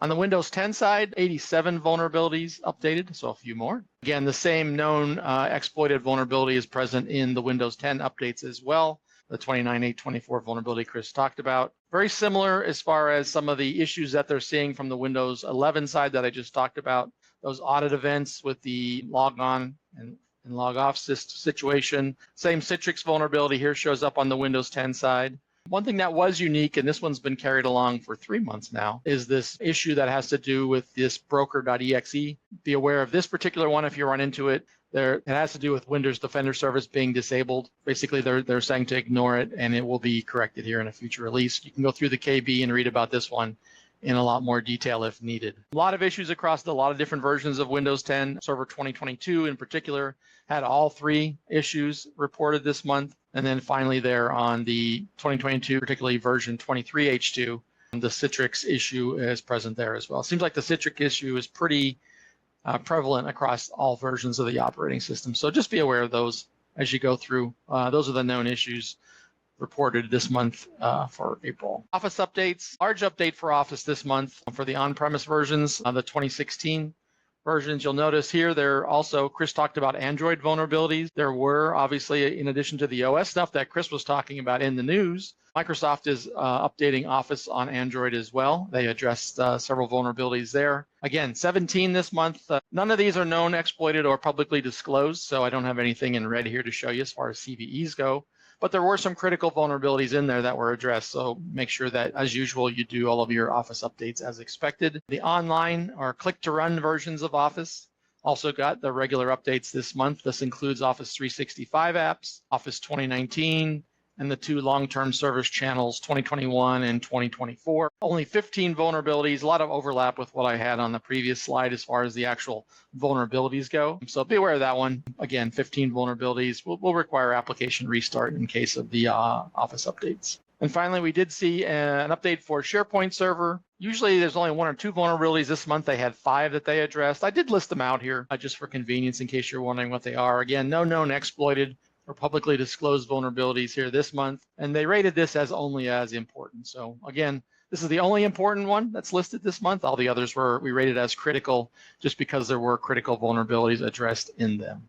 On the Windows 10 side, 87 vulnerabilities updated, so a few more. Again, the same known exploited vulnerability is present in the Windows 10 updates as well. The 29.8.24 vulnerability Chris talked about. Very similar as far as some of the issues that they're seeing from the Windows 11 side that I just talked about. Those audit events with the log on and log off situation. Same Citrix vulnerability here shows up on the Windows 10 side. One thing that was unique, and this one's been carried along for 3 months now, is this issue that has to do with this broker.exe. Be aware of this particular one if you run into it. It has to do with Windows Defender Service being disabled. Basically, they're saying to ignore it, and it will be corrected here in a future release. You can go through the KB and read about this one in a lot more detail if needed. A lot of issues across a lot of different versions of Windows 10. Server 2022 in particular had all 3 issues reported this month. And then finally there on the 2022, particularly version 23H2, the Citrix issue is present there as well. It seems like the Citrix issue is pretty prevalent across all versions of the operating system. So just be aware of those as you go through. Those are the known issues reported this month for April. Office updates, large update for Office this month for the on-premise versions, the 2016 versions. You'll notice here there also, Chris talked about Android vulnerabilities. There were obviously, in addition to the OS stuff that Chris was talking about in the news, Microsoft is updating Office on Android as well. They addressed several vulnerabilities there. Again, 17 this month. None of these are known, exploited, or publicly disclosed, so I don't have anything in red here to show you as far as CVEs go. But there were some critical vulnerabilities in there that were addressed, so make sure that, as usual, you do all of your Office updates as expected. The online or click-to-run versions of Office also got the regular updates this month. This includes Office 365 apps, Office 2019, and the 2 long-term service channels, 2021 and 2024. Only 15 vulnerabilities, a lot of overlap with what I had on the previous slide as far as the actual vulnerabilities go. So be aware of that one. Again, 15 vulnerabilities will require application restart in case of the Office updates. And finally, we did see an update for SharePoint Server. Usually there's only 1 or 2 vulnerabilities. This month they had 5 that they addressed. I did list them out here just for convenience in case you're wondering what they are. Again, no known exploited or publicly disclosed vulnerabilities here this month, and they rated this as only as important. So again, this is the only important one that's listed this month. All the others we rated as critical just because there were critical vulnerabilities addressed in them.